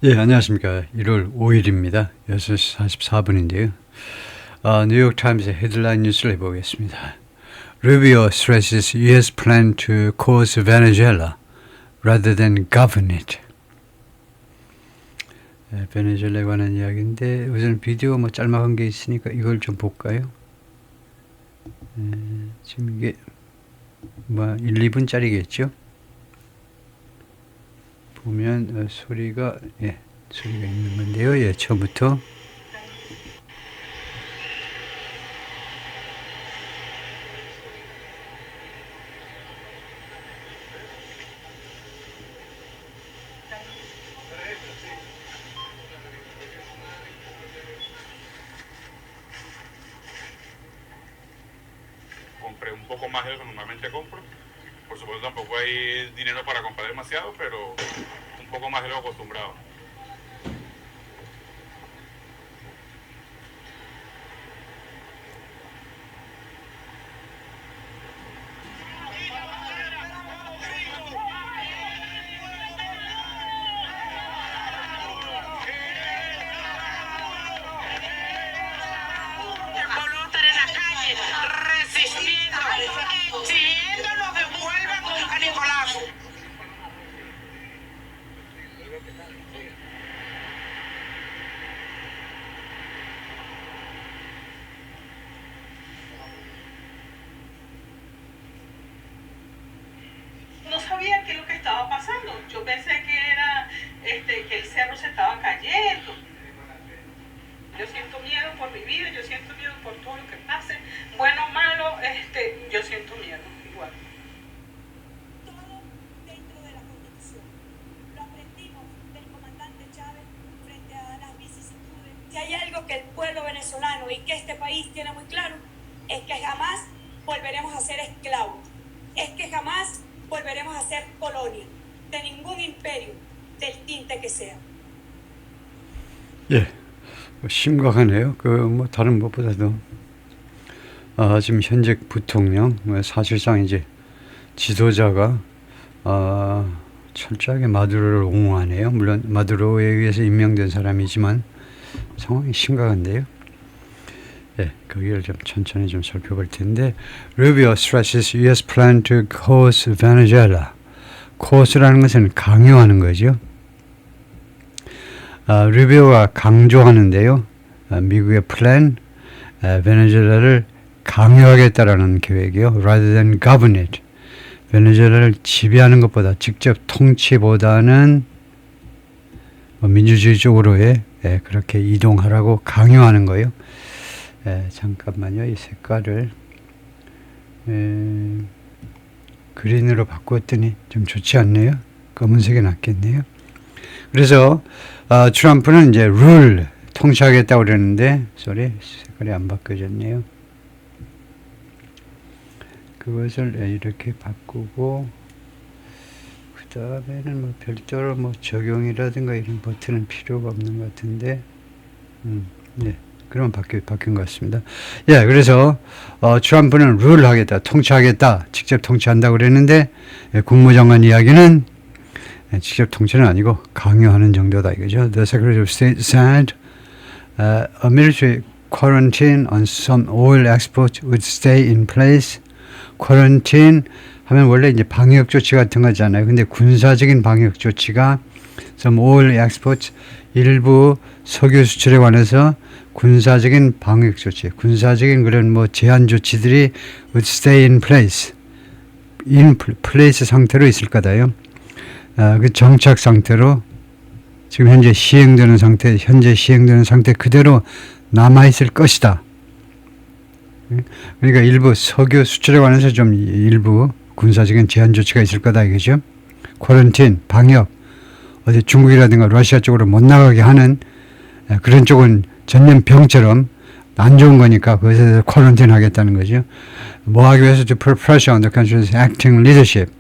예, 안녕하십니까. 1월 5일입니다. 6시 44분인데요. 뉴욕타임스의 헤드라인 뉴스를 해보겠습니다. Rubio stresses U.S. plan to cause Venezuela rather than govern it. 베네수엘라에 관한 이야기인데 우선 비디오 짤막한 게 있으니까 이걸 좀 볼까요? 지금 이게 1, 2분짜리겠죠? 보면 소리가 있는 건데요. 처음부터 compré un poco más de lo que normalmente compro. Por supuesto tampoco hay dinero para comprar demasiado, pero un poco más de lo acostumbrado. No sabía qué es lo que estaba pasando. Yo pensé que era que el cerro se estaba cayendo. Yo siento miedo por mi vida, yo siento miedo por todo lo que pase, bueno o malo, yo siento miedo igual. Todo dentro de la Constitución. Lo aprendimos del comandante Chávez frente a las vicisitudes. Si hay algo que el pueblo venezolano y que este país tiene muy claro, es que jamás volveremos a ser esclavos. Es que jamás volveremos a ser colonia de ningún imperio, del tinte que sea. 예, 심각하네요. 다른 것보다도 지금 현재 부통령 사실상 이제 지도자가 철저하게 마두로를 옹호하네요. 물론 마두로에 의해서 임명된 사람이지만 상황이 심각한데요. 거기를 좀 천천히 좀 살펴볼 텐데, Rubio stresses U.S. plan to cause Venezuela. caus라는 것은 강요하는 거죠. 루비오가 강조하는데요. 미국의 플랜, 베네수엘라를 강요하겠다라는 계획이요. Rather than govern it. 베네수엘라를 지배하는 것보다, 직접 통치보다는 민주주의적으로의 그렇게 이동하라고 강요하는 거예요. 잠깐만요. 이 색깔을 그린으로 바꾸었더니 좀 좋지 않네요. 검은색이 낫겠네요. 그래서 트럼프는 이제 룰 통치하겠다고 그랬는데 색깔이 안 바뀌어졌네요. 그것을 이렇게 바꾸고 그 다음에는 별도로 적용이라든가 이런 버튼은 필요가 없는 것 같은데 그러면 바뀐 것 같습니다. 그래서 트럼프는 룰 하겠다, 통치하겠다, 직접 통치한다고 그랬는데 국무장관 이야기는 직접 통치는 아니고 강요하는 정도다 이거죠. The Secretary of State said a military quarantine on some oil exports would stay in place. quarantine 하면 원래 이제 방역 조치 같은 거잖아요. 근데 군사적인 방역 조치가 some oil exports, 일부 석유 수출에 관해서 군사적인 방역 조치, 군사적인 그런 제한 조치들이 would stay in place, in place 상태로 있을 거다요. 그 정착 상태로 지금 현재 시행되는 상태 그대로 남아 있을 것이다. 그러니까 일부 석유 수출에 관해서 좀 일부 군사적인 제한 조치가 있을 거다 이거죠. 쿼런틴, 방역, 어디 중국이라든가 러시아 쪽으로 못 나가게 하는 그런 쪽은 전염병처럼 안 좋은 거니까 그것에 쿼런틴 하겠다는 거죠. 뭐 하기 위해서 to put pressure on the country's acting leadership.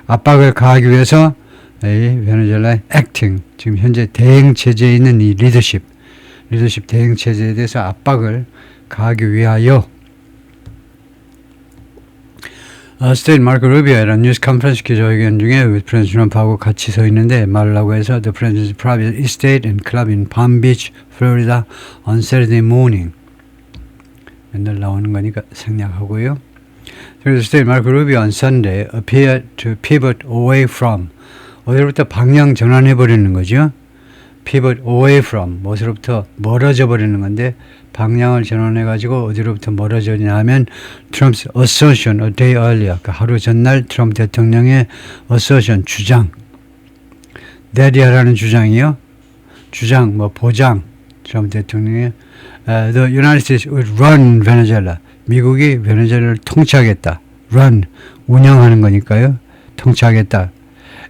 압박을 가하기 위해서 베네수엘라의 acting, 지금 현재 대행 체제에 있는 이 리더십 대행 체제에 대해서 압박을 가하기 위하여 스테이트 마르코 루비오라는 뉴스 컨퍼런스 기자회견 중에 프레지던트 트럼프하고 같이 서 있는데 말을 하고 해서 The President's private estate and club in Palm Beach, Florida on Saturday morning. 맨날 나오는 거니까 생략하고요. 그래서 스테이트 마르코 루비오 on Sunday appeared to pivot away from 어디로부터 방향 전환해버리는 거죠. pivot away from 무엇으로부터 멀어져 버리는 건데 방향을 전환해가지고 어디로부터 멀어지냐 하면 Trump's assertion a day earlier 그 하루 전날 트럼프 대통령의 assertion 주장 that 주장이요. 주장 뭐 보장 트럼프 대통령의 the United States would run Venezuela 미국이 베네수엘라를 통치하겠다. run 운영하는 거니까요. 통치하겠다.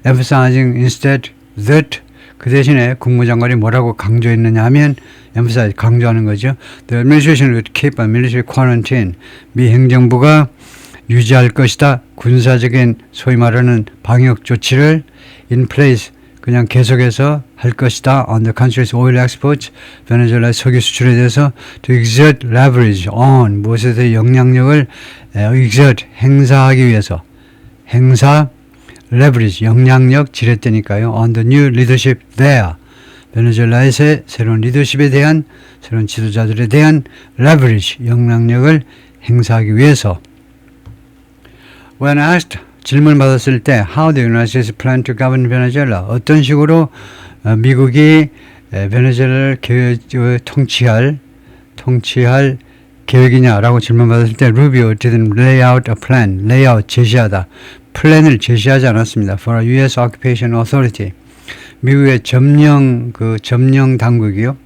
emphasizing instead that 그 대신에 국무장관이 뭐라고 강조했느냐 하면 emphasize 강조하는 거죠. The administration would keep a military quarantine. 미 행정부가 유지할 것이다. 군사적인 소위 말하는 방역 조치를 in place 그냥 계속해서 할 것이다. On the country's oil exports, 베네수엘라의 석유 수출에 대해서 to exert leverage on 무엇에 대해 영향력을 exert 행사하기 위해서 행사 leverage 영향력 지렛대니까요. On the new leadership there. 베네수엘라에서의 새로운 리더십에 대한 새로운 지도자들에 대한 leverage 영향력을 행사하기 위해서. When asked 질문을 받았을 때 How the United States plan to govern Venezuela 어떤 식으로 미국이 베네수엘라를 통치할 계획이냐라고 질문받았을 때 루비오 didn't lay out a plan, layout 제시하다. 플랜을 제시하지 않았습니다. For a U.S. Occupation Authority. 미국의 점령 당국이요.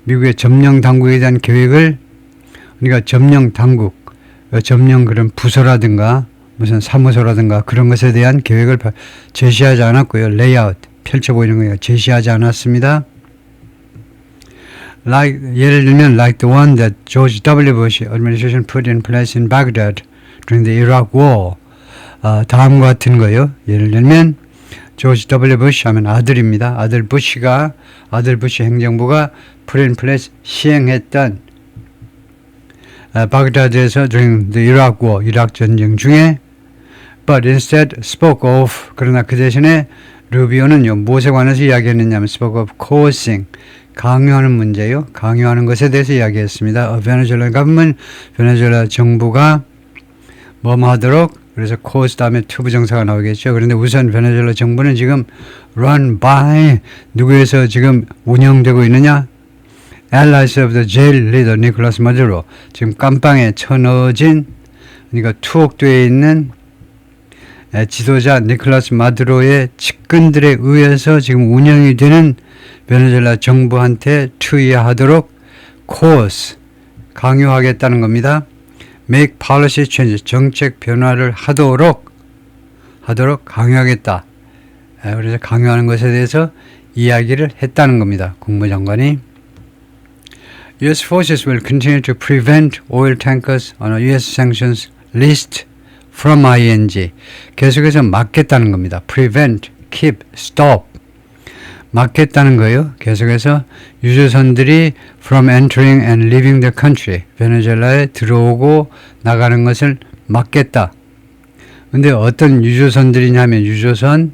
미국의 점령 당국에 대한 계획을 그러니까 점령 당국, 점령 그런 부서라든가 무슨 사무소라든가 그런 것에 대한 계획을 제시하지 않았고요. 레이아웃 펼쳐 보이는 거예요. 제시하지 않았습니다. 예를 들면 like the one that George W. Bush administration put in place in Baghdad during the Iraq War. 다음과 같은 거예요. 예를 들면 조지 W. 부시 하면 아들입니다. 아들 부시 행정부가 put in place 시행했던 바그다드에서 during the Iraq War 이락 전쟁 중에 but instead spoke of 그러나 그 대신에 루비오는요 무엇에 관해서 이야기했느냐면 spoke of coercing 강요하는 문제요. 강요하는 것에 대해서 이야기했습니다. Venezuela government 베네수엘라 정부가 뭐뭐 하도록 그래서 coerce 다음에 to 부정사가 나오겠죠. 그런데 우선 베네수엘라 정부는 지금 run by 누구에서 지금 운영되고 있느냐? Allies of the jail leader Nicolas Maduro 지금 깜빵에 쳐넣어진 그러니까 투옥되어 있는 지도자 니콜라스 마두로의 측근들에 의해서 지금 운영이 되는 베네수엘라 정부한테 투의하도록 coerce 강요하겠다는 겁니다. make policy change 정책 변화를 하도록 강요하겠다. 그래서 강요하는 것에 대해서 이야기를 했다는 겁니다. 국무장관이 U.S. forces will continue to prevent oil tankers on a U.S. sanctions list from ING. 계속해서 막겠다는 겁니다. prevent, keep, stop. 막겠다는 거예요. 계속해서 유조선들이 from entering and leaving the country. 베네수엘라에 들어오고 나가는 것을 막겠다. 근데 어떤 유조선들이냐면 유조선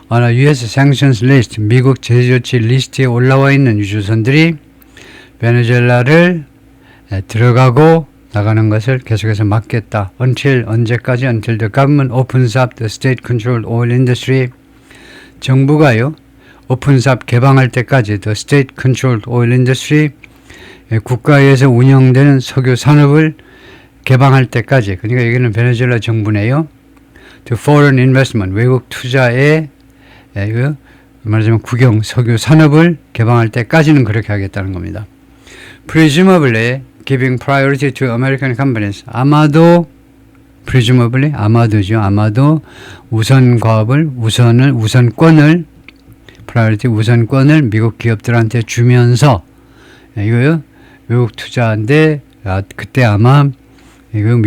on a U.S. sanctions list. 미국 제재조치 리스트에 올라와 있는 유조선들이 베네수엘라를 들어가고 나가는 것을 계속해서 막겠다. Until 언제까지? Until the government opens up the state-controlled oil industry. 정부가요. opens up 개방할 때까지 the state-controlled oil industry 국가에서 운영되는 석유 산업을 개방할 때까지. 그러니까 여기는 베네수엘라 정부네요. to foreign investment 외국 투자에 말하자면 국영 석유 산업을 개방할 때까지는 그렇게 하겠다는 겁니다. presumably giving priority to American companies. 아마도 presumably 아마도죠. 아마도 우선권을 priority 우선권을 미국 기업들한테 주면서 이거요. 외국 투자인데 그때 아마 이거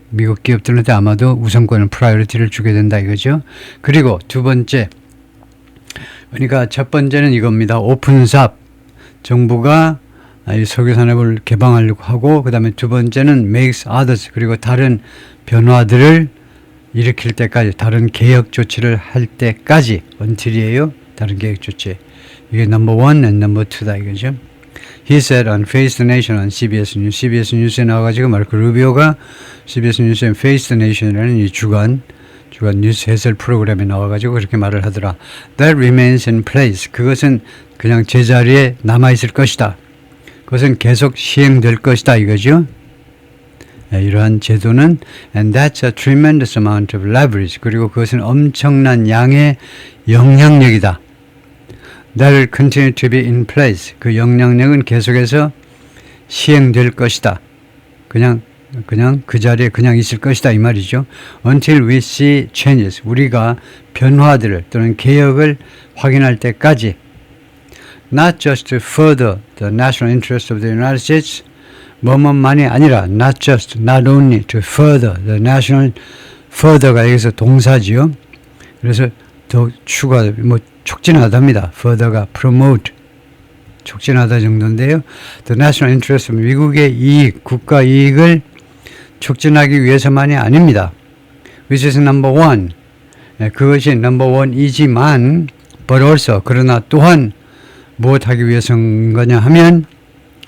미국 기업들한테 아마도 우선권을 priority를 주게 된다 이거죠. 그리고 두 번째 그러니까 첫 번째는 이겁니다. 오픈삽 정부가 이 석유 산업을 개방하려고 하고 그 다음에 두 번째는 makes others 그리고 다른 변화들을 일으킬 때까지 다른 개혁 조치를 할 때까지 until이에요. 다른 개혁 조치. 이게 number one and number two다 이거죠. He said on Face the Nation on CBS News. CBS 뉴스에 나와가지고 마르코 루비오가 CBS 뉴스에 Face the Nation이라는 이 주간 뉴스 해설 프로그램에 나와가지고 그렇게 말을 하더라. That remains in place. 그것은 그냥 제자리에 남아있을 것이다. 그것은 계속 시행될 것이다 이거죠. 이러한 제도는 and that's a tremendous amount of leverage. 그리고 그것은 엄청난 양의 영향력이다. That will continue to be in place. 그 영향력은 계속해서 시행될 것이다. 그냥 그 자리에 그냥 있을 것이다 이 말이죠. Until we see changes. 우리가 변화들을 또는 개혁을 확인할 때까지 not just to further the national interest of the United States 뭐뭐만이 아니라 not just, not only to further the national further가 여기서 동사지요. 그래서 더 추가 촉진하답니다. further가 promote 촉진하다 정도인데요. The national interest 미국의 이익, 국가 이익을 촉진하기 위해서만이 아닙니다. Which is number one. 그것이 number one이지만 but also 그러나 또한 무엇하기 위해서인 거냐 하면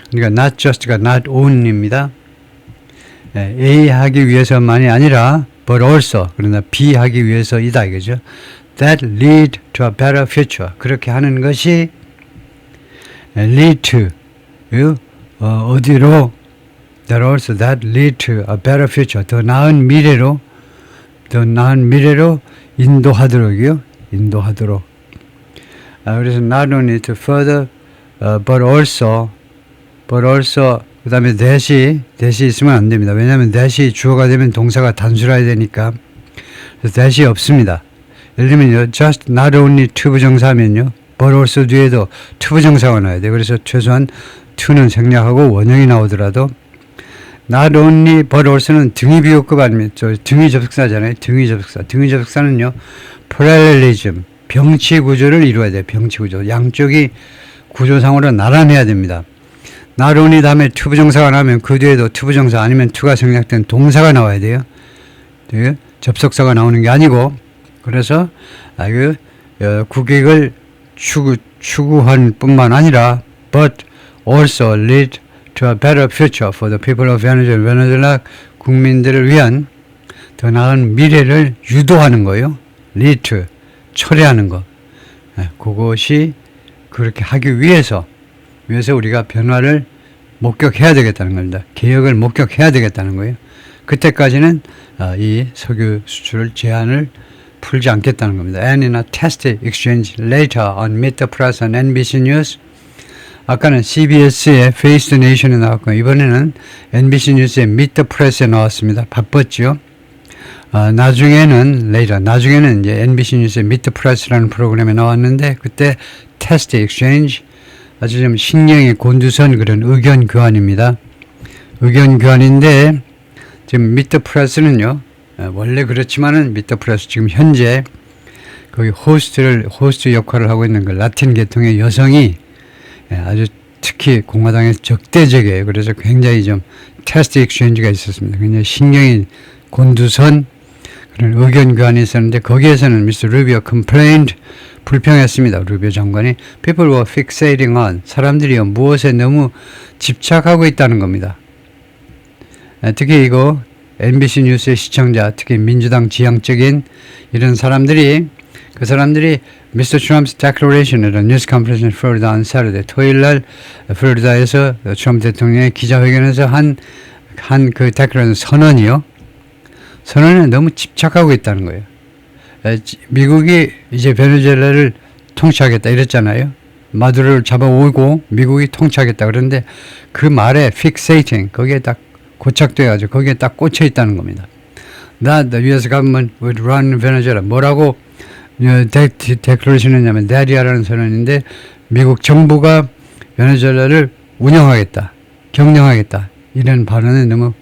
그러니까 not just가 not only입니다. A 하기 위해서만이 아니라 but also 그러나 B 하기 위해서이다 이거죠. That lead to a better future. 그렇게 하는 것이 lead to 어디로 that also that lead to a better future. 더 나은 미래로 인도하도록이요. 인도하도록. 그래서 not only to further but also 그 다음에 that이 있으면 안 됩니다. 왜냐하면 that이 주어가 되면 동사가 단수라야 되니까 그래서 that이 없습니다. 예를 들면요 just not only to 부정사면요 but also 뒤에도 to 부정사가 나와야 돼요. 그래서 최소한 to는 생략하고 원형이 나오더라도 not only but also는 등위 비호급 아닙니까? 등위 접속사잖아요. 등위 접속사는요 parallelism 병치 구조를 이루어야 돼요. 병치 구조. 양쪽이 구조상으로 나란해야 됩니다. not only 다음에 to 부정사가 나오면 그 뒤에도 to 부정사 아니면 to가 생략된 동사가 나와야 돼요. 접속사가 나오는 게 아니고 그래서 국익을 추구한 뿐만 아니라 but also lead to a better future for the people of Venezuela. 베네수엘라 국민들을 위한 더 나은 미래를 유도하는 거예요. lead to 초래하는 거. 그것이 그렇게 하기 위해서 우리가 변화를 목격해야 되겠다는 겁니다. 개혁을 목격해야 되겠다는 거예요. 그때까지는 이 석유 수출 제한을 풀지 않겠다는 겁니다. And in a test exchange later on Meet the Press on NBC News 아까는 CBS의 Face the Nation에 나왔고 이번에는 NBC 뉴스의 Meet the Press에 나왔습니다. 바빴죠. 나중에는 이제 NBC 뉴스의 Meet the Press라는 프로그램에 나왔는데 그때 테스트 exchange 아주 좀 신경이 곤두선 그런 의견 교환입니다. 의견 교환인데 지금 Meet the Press는요 원래 그렇지만은 Meet the Press 지금 현재 거기 호스트 역할을 하고 있는 그 라틴 계통의 여성이 아주 특히 공화당의 적대적이에요. 그래서 굉장히 좀 테스트 익스체인지가 있었습니다. 굉장히 신경이 곤두선 그런 의견 교환이 있었는데 거기에서는 미스터 루비오 complained 불평했습니다. 루비오 장관이 people were fixating on 사람들이요 무엇에 너무 집착하고 있다는 겁니다. 특히 이거 NBC 뉴스의 시청자 특히 민주당 지향적인 이런 사람들이 Mr. Trump's declaration at a news conference in Florida on Saturday 토요일날 플로리다에서 트럼프 대통령의 기자회견에서 한 그 declaration 선언에 너무 집착하고 있다는 거예요. 미국이 이제 베네수엘라를 통치하겠다 이랬잖아요. 마두로를 잡아오고 미국이 통치하겠다 그런데 그 말에 fixating 거기에 딱 고착돼가지고 거기에 딱 꽂혀 있다는 겁니다. That the U.S. government would run Venezuela 뭐라고 declaration했냐면 that이라는 선언인데 미국 정부가 베네수엘라를 운영하겠다, 경영하겠다 이런 발언에 너무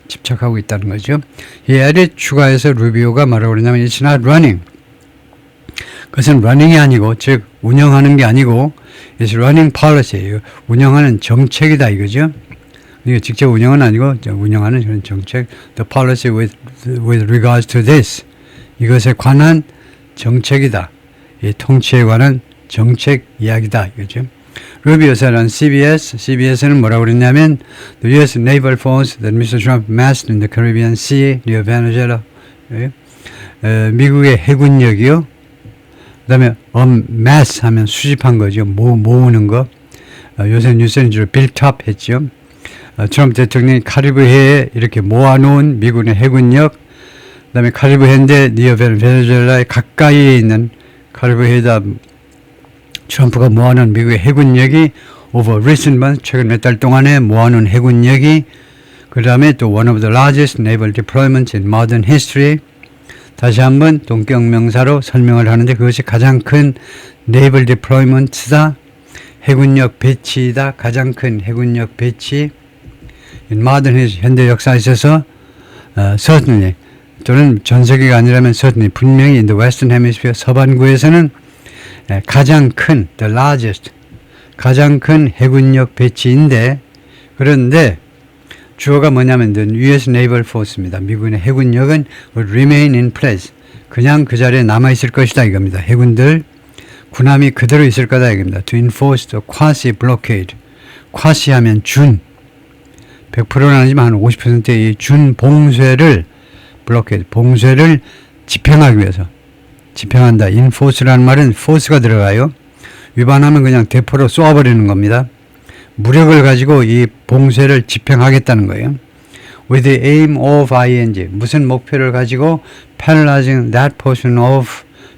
집착하고 있다는 거죠. 이 added 추가해서 루비오가 뭐라고 그러냐면 it's not running. 그것은 running이 아니고 즉 운영하는 게 아니고 it's running policy. 운영하는 정책이다 이거죠. 이게 직접 운영은 아니고 운영하는 그런 정책, the policy with regards to this. 이것에 관한 정책이다. 이 통치에 관한 정책 이야기다. 이거죠. 루비오사는 CBS는 뭐라고 그랬냐면 the U.S. naval force that Mr. Trump massed in the Caribbean Sea near Venezuela. 미국의 해군력이요. 그 다음에 mass 하면 수집한 거죠. 모으는 거. 요새 뉴스는 주로 built-up 했죠. 트럼프 대통령이 카리브해에 이렇게 모아놓은 미군의 해군력, 그 다음에 카리브해인데 니어 베네수엘라에 가까이에 있는 카리브해에다 트럼프가 모아놓은 미국의 해군력이 over recent months, 최근 몇 달 동안에 모아놓은 해군력이, 그 다음에 또 one of the largest naval deployments in modern history. 다시 한번 동격명사로 설명을 하는데 그것이 가장 큰 naval deployments다. 해군력 배치이다. 가장 큰 해군력 배치. in modern history, 현대 역사에 있어서 certainly 또는 전 세계가 아니라면 certainly 분명히 in the western hemisphere 서반구에서는 가장 큰 the largest 가장 큰 해군력 배치인데 그런데 주어가 뭐냐면 the U.S. naval force입니다. 미군의 해군력은 will remain in place 그냥 그 자리에 남아있을 것이다 이겁니다. 해군들 군함이 그대로 있을 거다 이겁니다. to enforce the quasi blockade quasi 하면 준 100%는 아니지만 한 50%의 준 봉쇄를 blockade 봉쇄를 집행하기 위해서 집행한다. enforce라는 말은 force가 들어가요. 위반하면 그냥 대포로 쏘아버리는 겁니다. 무력을 가지고 이 봉쇄를 집행하겠다는 거예요. with the aim of ing 무슨 목표를 가지고 paralyzing that portion of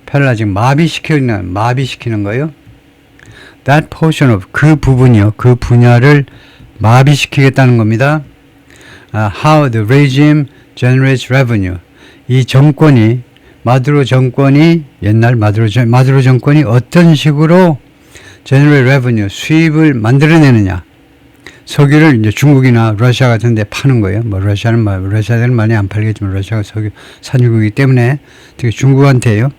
paralyzing 마비시키는 거예요. that portion of 그 부분이요. 그 분야를 마비시키겠다는 겁니다. how the regime generates revenue 이 정권이 마두로 정권이 옛날 마두로 정권이 어떤 식으로 generate revenue 수입을 만들어내느냐 석유를 이제 중국이나 러시아 같은 데 파는 거예요. 뭐 러시아들은 많이 안 팔겠지만 러시아가 석유 산유국이기 때문에 특히 중국한테요.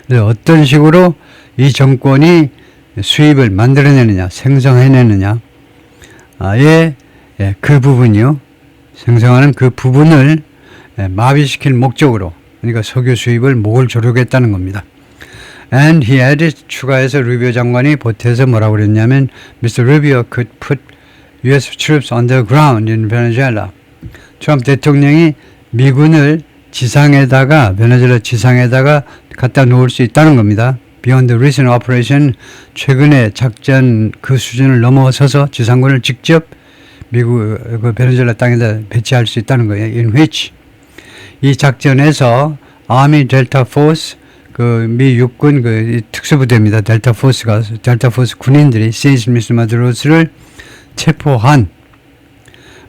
그래서 어떤 식으로 이 정권이 수입을 만들어내느냐 생성해내느냐 그 부분이요. 생성하는 그 부분을 마비시킬 목적으로 그러니까 석유 수입을 목을 조르겠다는 겁니다. And he added 추가해서 루비오 장관이 보태서 뭐라고 그랬냐면 Mr. Rubio could put U.S. troops on the ground in Venezuela. 트럼프 대통령이 미군을 지상에다가 베네수엘라 지상에다가 갖다 놓을 수 있다는 겁니다. Beyond the recent operation 최근의 작전 그 수준을 넘어서서 지상군을 직접 미국 그 베네수엘라 땅에다 배치할 수 있다는 거예요. In which 이 작전에서 Army Delta Force 그 미 육군 그 특수부대입니다. 델타 포스 군인들이 세이스미스 마드로스를 체포한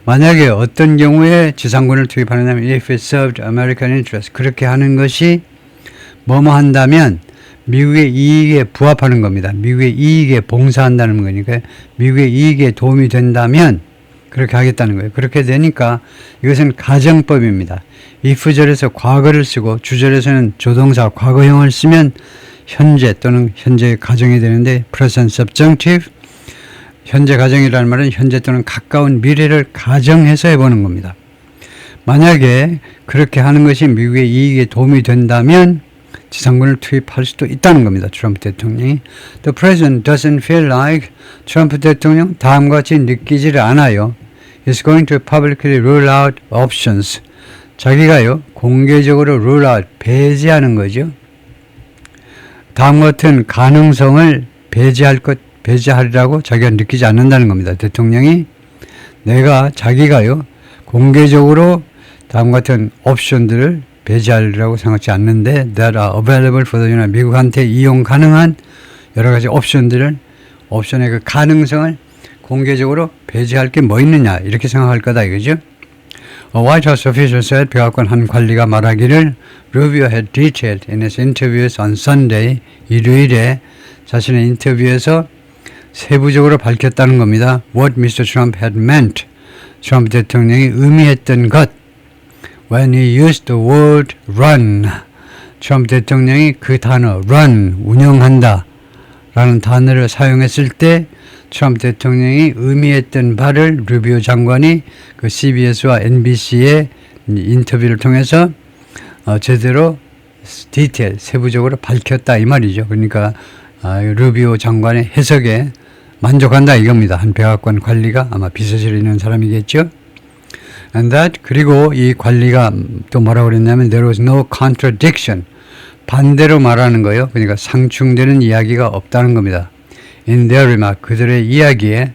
만약에 어떤 경우에 지상군을 투입하느냐면 if it served American interest 그렇게 하는 것이 뭐뭐 한다면 미국의 이익에 부합하는 겁니다. 미국의 이익에 봉사한다는 거니까 미국의 이익에 도움이 된다면 그렇게 하겠다는 거예요. 그렇게 되니까 이것은 가정법입니다. if절에서 과거를 쓰고 주절에서는 조동사 과거형을 쓰면 현재 또는 현재 가정이 되는데 present subjunctive 현재 가정이라는 말은 현재 또는 가까운 미래를 가정해서 해보는 겁니다. 만약에 그렇게 하는 것이 미국의 이익에 도움이 된다면 지상군을 투입할 수도 있다는 겁니다. 트럼프 대통령이 The president doesn't feel like 트럼프 대통령 다음과 같이 느끼지를 않아요. He's going to publicly rule out options. 자기가요 공개적으로 rule out 배제하는 거죠. 다음과 같은 가능성을 배제하리라고 자기가 느끼지 않는다는 겁니다. 대통령이 자기가요 공개적으로 다음과 같은 옵션들을 배제하리라고 생각지 않는데 that are available for the United 미국한테 이용 가능한 여러 가지 옵션의 그 가능성을 공개적으로 배제할 게 뭐 있느냐 이렇게 생각할 거다 이거죠. A White House official said 백악관 한 관리가 말하기를 Rubio had detailed in his interviews on Sunday 일요일에 자신의 인터뷰에서 세부적으로 밝혔다는 겁니다. What Mr. Trump had meant 트럼프 대통령이 의미했던 것 when he used the word run 트럼프 대통령이 그 단어 run 운영한다 라는 단어를 사용했을 때 트럼프 대통령이 의미했던 바를 루비오 장관이 그 CBS와 NBC의 인터뷰를 통해서 제대로 디테일, 세부적으로 밝혔다 이 말이죠. 그러니까 루비오 장관의 해석에 만족한다 이겁니다. 한 백악관 관리가 아마 비서실에 있는 사람이겠죠. And that, 그리고 이 관리가 또 뭐라고 그랬냐면 there was no contradiction. 반대로 말하는 거예요. 그러니까 상충되는 이야기가 없다는 겁니다. In their remark, 그들의 이야기에,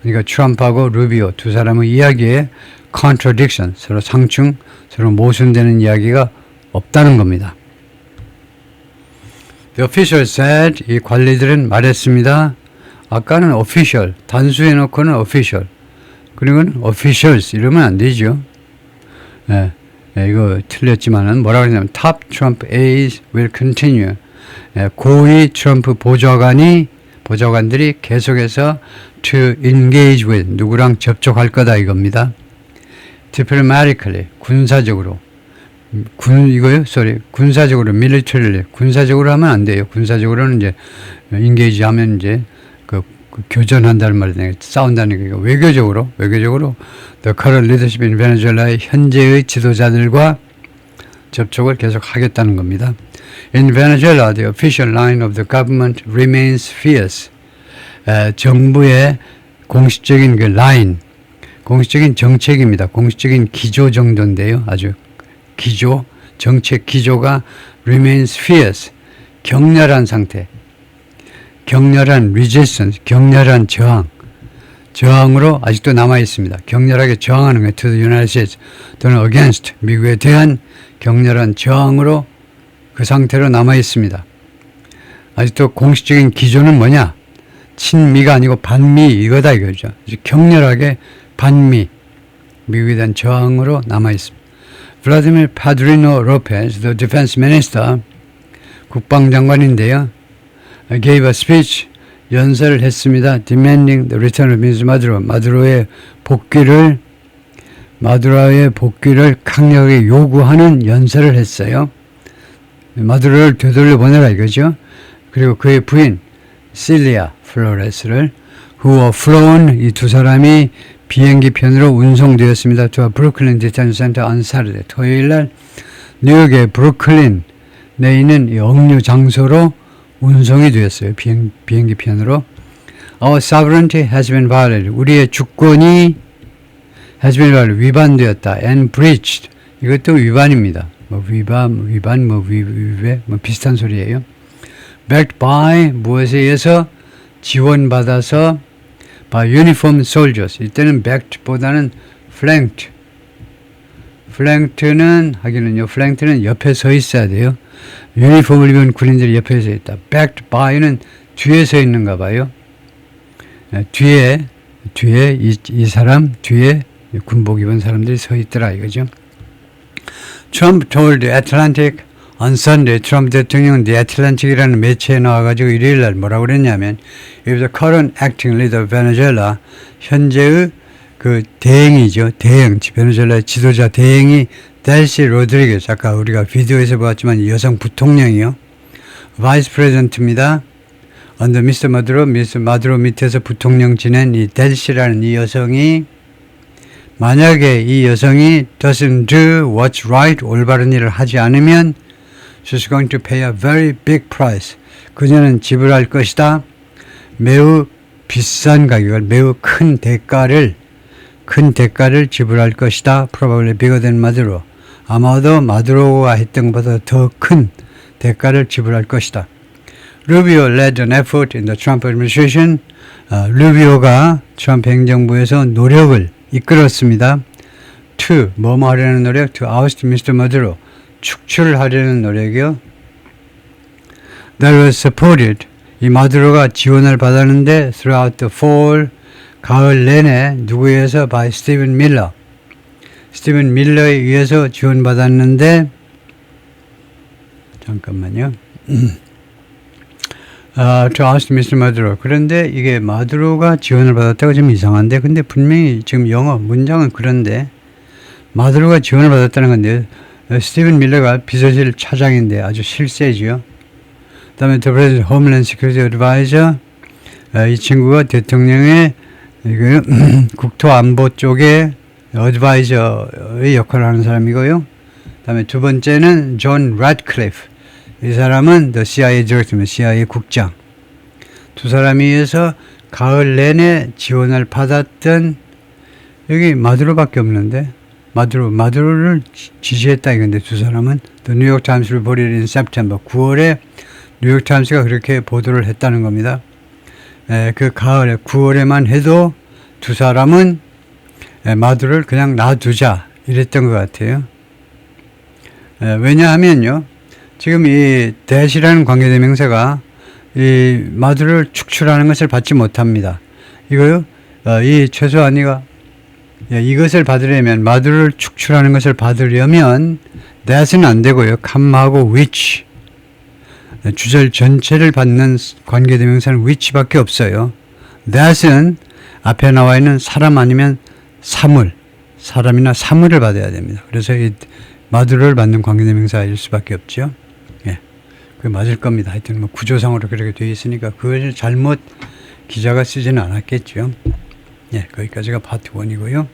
그러니까 트럼프하고 루비오 두 사람의 이야기에 contradiction, 서로 상충, 서로 모순되는 이야기가 없다는 겁니다. The official said, 이 관리들은 말했습니다. 아까는 official, 단수해놓고는 official, 그리고는 officials 이러면 안 되죠. 예, 이거 틀렸지만은 뭐라고 했냐면 top Trump aides will continue. 예, 고위 트럼프 보좌관들이 계속해서 to engage with, 누구랑 접촉할 거다 이겁니다. diplomatically, 군사적으로. 군사적으로, militarily, 군사적으로 하면 안 돼요. 군사적으로는 이제 engage 하면 이제 그 교전한다는 말이에요. 싸운다는 게 외교적으로 the current leadership in Venezuela의 현재의 지도자들과 접촉을 계속 하겠다는 겁니다. In Venezuela, the official line of the government remains fierce. 정부의 공식적인 그 라인, 공식적인 정책입니다. 공식적인 기조 정도인데요. 아주 기조, 정책 기조가 remains fierce. 격렬한 상태. 격렬한 resistance, 격렬한 저항으로 아직도 남아 있습니다. 격렬하게 저항하는 거예요. To the United States 또는 against, 미국에 대한 격렬한 저항으로 그 상태로 남아 있습니다. 아직도 공식적인 기조는 뭐냐? 친미가 아니고 반미 이거다 이거죠. 격렬하게 반미, 미국에 대한 저항으로 남아 있습니다. Vladimir Padrino Lopez, the defense minister, 국방장관인데요. gave a speech, 연설을 했습니다. demanding the return of Ms. Maduro, 마두로의 복귀를 강력하게 요구하는 연설을 했어요. 마두로를 되돌려 보내라 이거죠. 그리고 그의 부인 실리아 플로레스를 who were flown, 이 두 사람이 비행기 편으로 운송되었습니다. to a Brooklyn detention center on Saturday, 토요일날 뉴욕의 브루클린 내 있는 이 억류 장소로 운송이 되었어요. 비행기 편으로. Our sovereignty has been violated. 우리의 주권이 has been violated. 위반되었다. And breached. 이것도 위반입니다. 위배, 비슷한 소리예요. Backed by, 무엇에 의해서 지원받아서 by uniformed soldiers. 이때는 backed보다는 flanked. flanked는 옆에 서 있어야 돼요. 유니폼을 입은 군인들이 옆에 서 있다. backed by는 뒤에 서 있는가 봐요. 뒤에 이 사람 뒤에 군복 입은 사람들이 서 있더라 이거죠. Trump told the Atlantic on Sunday, 트럼프 대통령은 The Atlantic이라는 매체에 나와가지고 일요일날 뭐라고 그랬냐면 if the current acting leader of Venezuela, 현재의 그 대행이죠. 베네수엘라의 지도자 대행이 델시 로드리게스, 아까 우리가 비디오에서 보았지만 여성 부통령이요. 바이스 프레젠트입니다. under Mr. 마두로 밑에서 부통령 지낸 이 델시라는 이 여성이 만약에 이 여성이 doesn't do what's right, 올바른 일을 하지 않으면 she's going to pay a very big price. 그녀는 지불할 것이다. 매우 비싼 가격을, 매우 큰 대가를 지불할 것이다. Probably bigger than Maduro. 아마도 마두로가 했던 것보다 더 큰 대가를 지불할 것이다. Rubio led an effort in the Trump administration. 루비오가 트럼프 행정부에서 노력을 이끌었습니다. To, 뭐뭐 하려는 노력? To oust Mr. Maduro. 축출을 하려는 노력이요. That was supported. 이 마두로가 지원을 받았는데 throughout the fall, 가을 내내 누구에 의해서 by 스티븐 밀러에 의해서 지원받았는데 잠깐만요. to oust Mr. Maduro. 그런데 이게 마두로가 지원을 받았다고 좀 이상한데 근데 분명히 지금 영어 문장은 그런데 마두로가 지원을 받았다는 건데 스티븐 밀러가 비서실 차장인데 아주 실세죠. 그다음에 The President Homeland Security Advisor. 이 친구가 대통령의 국토안보 쪽에 어드바이저의 역할을 하는 사람이고요. 그다음에 두 번째는 존 래드클리프. 이 사람은 The CIA Director, CIA 국장. 두 사람에 의해서 가을 내내 지원을 받았던 여기 마두로밖에 없는데 마두로를 지지했다 이건데 두 사람은 The New York Times reported in September 9월에 뉴욕 타임스가 그렇게 보도를 했다는 겁니다. 그 가을에 9월에만 해도 두 사람은 마두로를 그냥 놔두자 이랬던 것 같아요. 왜냐하면요, 지금 이 대시라는 관계대명사가 이 마두로를 축출하는 것을 받지 못합니다. 이거요, 이 최소한 이것을 받으려면 마두로를 축출하는 것을 받으려면 that은 안 되고요, com하고 which 주절 전체를 받는 관계대명사는 which밖에 없어요. that은 앞에 나와 있는 사람 아니면 사물, 사람이나 사물을 받아야 됩니다. 그래서 이 마두로를 받는 관계대명사일 수밖에 없죠. 예, 그게 맞을 겁니다. 하여튼 뭐 구조상으로 그렇게 되어 있으니까 그걸 잘못 기자가 쓰지는 않았겠죠. 예, 거기까지가 파트 1이고요.